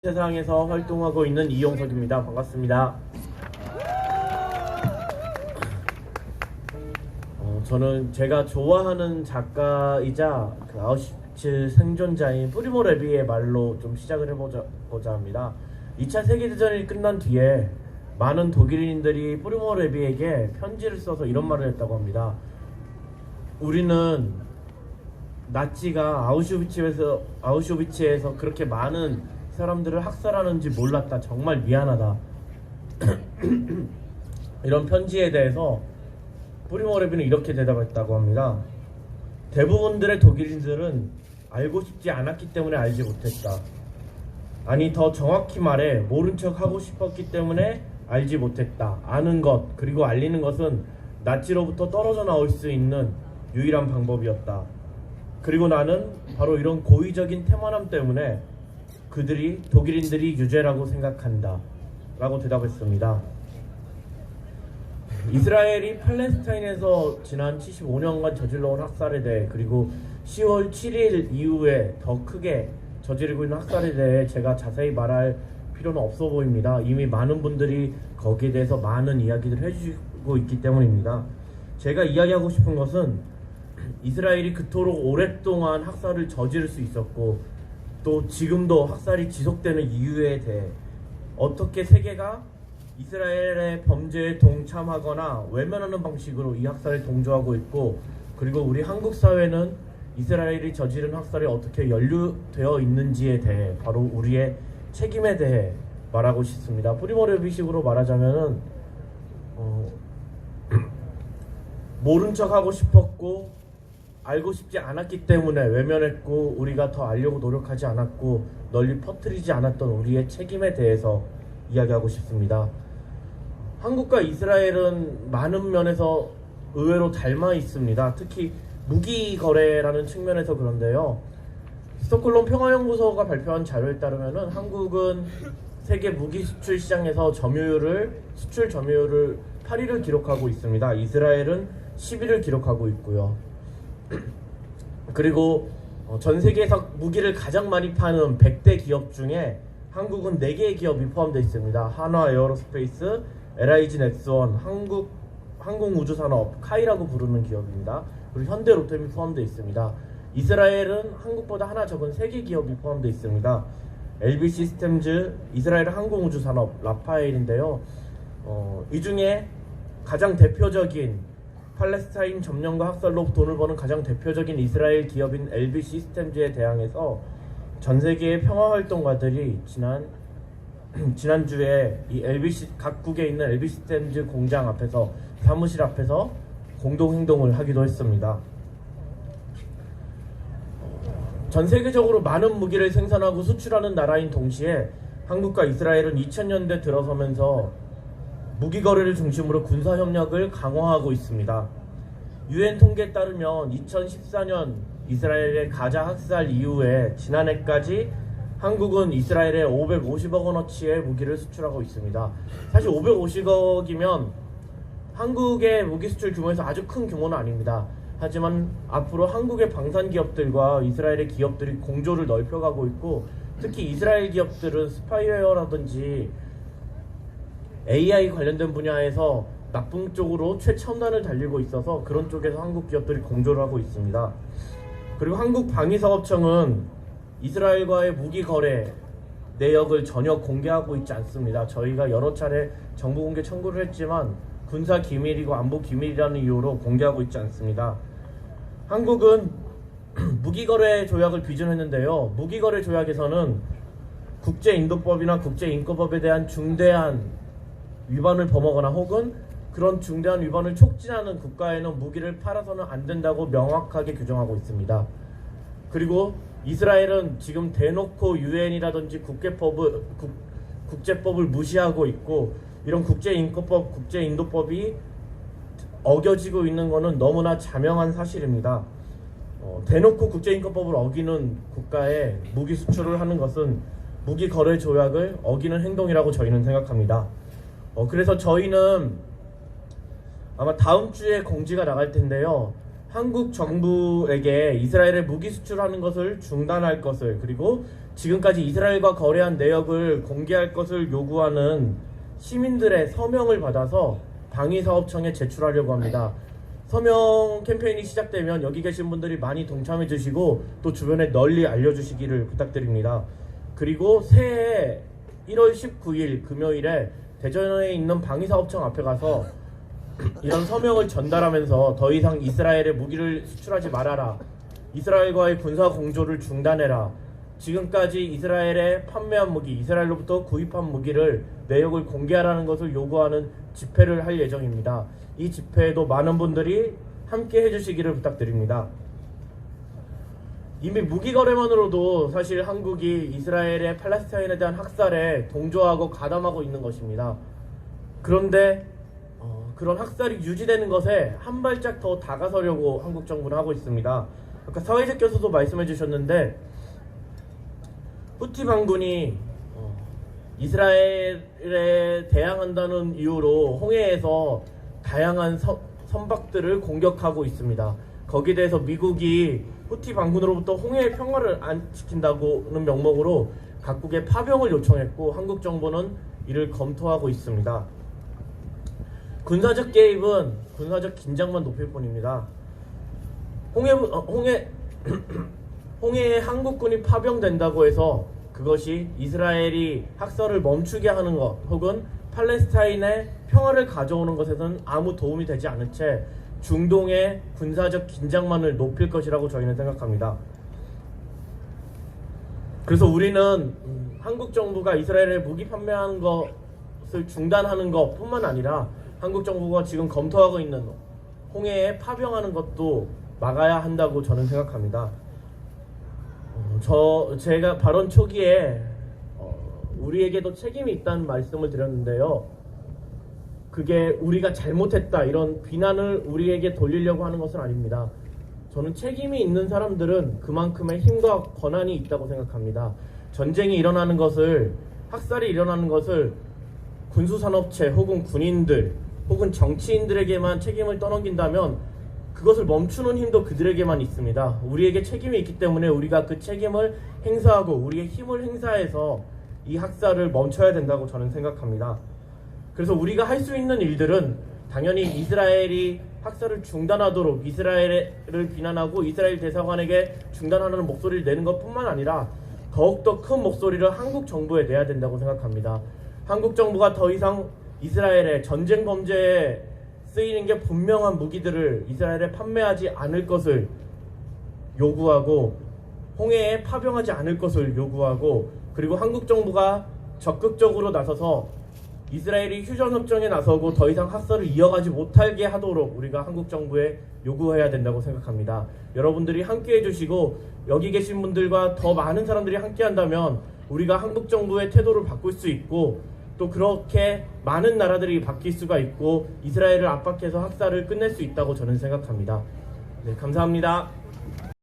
세상에서 활동하고 있는 이용석입니다. 반갑습니다. 저는 제가 좋아하는 작가이자 그 아우슈비츠 생존자인 프리모 레비의 말로 좀 시작을 해보자 합니다. 2차 세계대전이 끝난 뒤에 많은 독일인들이 프리모 레비에게 편지를 써서 이런 말을 했다고 합니다. 우리는 나치가 아우슈비츠에서 그렇게 많은 사람들을 학살하는지 몰랐다. 정말 미안하다. 이런 편지에 대해서 프리모 레비는 이렇게 대답했다고 합니다. 대부분들의 독일인들은 알고 싶지 않았기 때문에 알지 못했다. 아니, 더 정확히 말해 모른 척 하고 싶었기 때문에 알지 못했다. 아는 것 그리고 알리는 것은 나치로부터 떨어져 나올 수 있는 유일한 방법이었다. 그리고 나는 바로 이런 고의적인 태만함 때문에 독일인들이 유죄라고 생각한다 라고 대답했습니다. 이스라엘이 팔레스타인에서 지난 75년간 저질러온 학살에 대해, 그리고 10월 7일 이후에 더 크게 저지르고 있는 학살에 대해 제가 자세히 말할 필요는 없어 보입니다. 이미 많은 분들이 거기에 대해서 많은 이야기를 해주고 있기 때문입니다. 제가 이야기하고 싶은 것은 이스라엘이 그토록 오랫동안 학살을 저지를 수 있었고 또 지금도 학살이 지속되는 이유에 대해, 어떻게 세계가 이스라엘의 범죄에 동참하거나 외면하는 방식으로 이 학살에 동조하고 있고, 그리고 우리 한국 사회는 이스라엘이 저지른 학살에 어떻게 연루되어 있는지에 대해, 바로 우리의 책임에 대해 말하고 싶습니다. 프리모 레비식으로 말하자면은 모른 척 하고 싶었고 알고 싶지 않았기 때문에 외면했고, 우리가 더 알려고 노력하지 않았고 널리 퍼뜨리지 않았던 우리의 책임에 대해서 이야기하고 싶습니다. 한국과 이스라엘은 많은 면에서 의외로 닮아 있습니다. 특히 무기 거래라는 측면에서 그런데요. 스톡홀름 평화연구소가 발표한 자료에 따르면은 한국은 세계 무기 수출 시장에서 수출 점유율을 8위를 기록하고 있습니다. 이스라엘은 10위를 기록하고 있고요. 그리고 전 세계에서 무기를 가장 많이 파는 100대 기업 중에 한국은 4개의 기업이 포함되어 있습니다. 한화 에어로스페이스, LIG 넥스원, 항공우주산업, 카이라고 부르는 기업입니다. 그리고 현대로템이 포함되어 있습니다. 이스라엘은 한국보다 하나 적은 3개 기업이 포함되어 있습니다. LB 시스템즈, 이스라엘 항공우주산업, 라파엘인데요. 이 중에 가장 대표적인 팔레스타인 점령과 학살로 돈을 버는 가장 대표적인 이스라엘 기업인 LB 시스템즈에 대항해서 전 세계의 평화 활동가들이 지난주에 이 각국에 있는 LB 시스템즈 공장 앞에서, 사무실 앞에서 공동 행동을 하기도 했습니다. 전 세계적으로 많은 무기를 생산하고 수출하는 나라인 동시에 한국과 이스라엘은 2000년대 들어서면서 무기 거래를 중심으로 군사 협력을 강화하고 있습니다. 유엔 통계에 따르면 2014년 이스라엘의 가자 학살 이후에 지난해까지 한국은 이스라엘에 550억 원어치의 무기를 수출하고 있습니다. 사실 550억이면 한국의 무기 수출 규모에서 아주 큰 규모는 아닙니다. 하지만 앞으로 한국의 방산 기업들과 이스라엘의 기업들이 공조를 넓혀가고 있고, 특히 이스라엘 기업들은 스파이웨어라든지 AI 관련된 분야에서 나쁜 쪽으로 최첨단을 달리고 있어서 그런 쪽에서 한국 기업들이 공조를 하고 있습니다. 그리고 한국방위사업청은 이스라엘과의 무기 거래 내역을 전혀 공개하고 있지 않습니다. 저희가 여러 차례 정보 공개 청구를 했지만 군사 기밀이고 안보 기밀이라는 이유로 공개하고 있지 않습니다. 한국은 무기거래 조약을 비준했는데요. 무기거래 조약에서는 국제인도법이나 국제인권법에 대한 중대한 위반을 범하거나 혹은 그런 중대한 위반을 촉진하는 국가에는 무기를 팔아서는 안 된다고 명확하게 규정하고 있습니다. 그리고 이스라엘은 지금 대놓고 유엔이라든지 국제법을 무시하고 있고, 이런 국제인권법, 국제인도법이 어겨지고 있는 것은 너무나 자명한 사실입니다. 대놓고 국제인권법을 어기는 국가에 무기 수출을 하는 것은 무기 거래 조약을 어기는 행동이라고 저희는 생각합니다. 그래서 저희는 아마 다음 주에 공지가 나갈 텐데요. 한국 정부에게 이스라엘에 무기 수출하는 것을 중단할 것을, 그리고 지금까지 이스라엘과 거래한 내역을 공개할 것을 요구하는 시민들의 서명을 받아서 방위사업청에 제출하려고 합니다. 서명 캠페인이 시작되면 여기 계신 분들이 많이 동참해 주시고 또 주변에 널리 알려주시기를 부탁드립니다. 그리고 새해 1월 19일 금요일에 대전에 있는 방위사업청 앞에 가서 이런 서명을 전달하면서 더 이상 이스라엘에 무기를 수출하지 말아라, 이스라엘과의 군사 공조를 중단해라, 지금까지 이스라엘에 판매한 무기, 이스라엘로부터 구입한 무기를 내역을 공개하라는 것을 요구하는 집회를 할 예정입니다. 이 집회에도 많은 분들이 함께 해주시기를 부탁드립니다. 이미 무기 거래만으로도 사실 한국이 이스라엘의 팔레스타인에 대한 학살에 동조하고 가담하고 있는 것입니다. 그런데 그런 학살이 유지되는 것에 한 발짝 더 다가서려고 한국 정부는 하고 있습니다. 아까 사회자께서도 말씀해 주셨는데 후티 반군이 이스라엘에 대항한다는 이유로 홍해에서 다양한 선박들을 공격하고 있습니다. 거기에 대해서 미국이 후티 반군으로부터 홍해의 평화를 안 지킨다고는 명목으로 각국에 파병을 요청했고 한국 정부는 이를 검토하고 있습니다. 군사적 개입은 군사적 긴장만 높일 뿐입니다. 홍해에 한국군이 파병된다고 해서 그것이 이스라엘이 학살을 멈추게 하는 것 혹은 팔레스타인의 평화를 가져오는 것에는 아무 도움이 되지 않은 채 중동의 군사적 긴장만을 높일 것이라고 저희는 생각합니다. 그래서 우리는 한국 정부가 이스라엘에 무기 판매하는 것을 중단하는 것뿐만 아니라 한국 정부가 지금 검토하고 있는 홍해에 파병하는 것도 막아야 한다고 저는 생각합니다. 제가 발언 초기에 우리에게도 책임이 있다는 말씀을 드렸는데요. 그게 우리가 잘못했다 이런 비난을 우리에게 돌리려고 하는 것은 아닙니다. 저는 책임이 있는 사람들은 그만큼의 힘과 권한이 있다고 생각합니다. 전쟁이 일어나는 것을, 학살이 일어나는 것을 군수산업체 혹은 군인들 혹은 정치인들에게만 책임을 떠넘긴다면 그것을 멈추는 힘도 그들에게만 있습니다. 우리에게 책임이 있기 때문에 우리가 그 책임을 행사하고 우리의 힘을 행사해서 이 학살을 멈춰야 된다고 저는 생각합니다. 그래서 우리가 할 수 있는 일들은 당연히 이스라엘이 학살을 중단하도록 이스라엘을 비난하고 이스라엘 대사관에게 중단하는 목소리를 내는 것뿐만 아니라 더욱더 큰 목소리를 한국 정부에 내야 된다고 생각합니다. 한국 정부가 더 이상 이스라엘의 전쟁 범죄에 쓰이는 게 분명한 무기들을 이스라엘에 판매하지 않을 것을 요구하고 홍해에 파병하지 않을 것을 요구하고 그리고 한국 정부가 적극적으로 나서서 이스라엘이 휴전협정에 나서고 더 이상 학살을 이어가지 못하게 하도록 우리가 한국 정부에 요구해야 된다고 생각합니다. 여러분들이 함께 해주시고 여기 계신 분들과 더 많은 사람들이 함께 한다면 우리가 한국 정부의 태도를 바꿀 수 있고 또 그렇게 많은 나라들이 바뀔 수가 있고 이스라엘을 압박해서 학살을 끝낼 수 있다고 저는 생각합니다. 네, 감사합니다.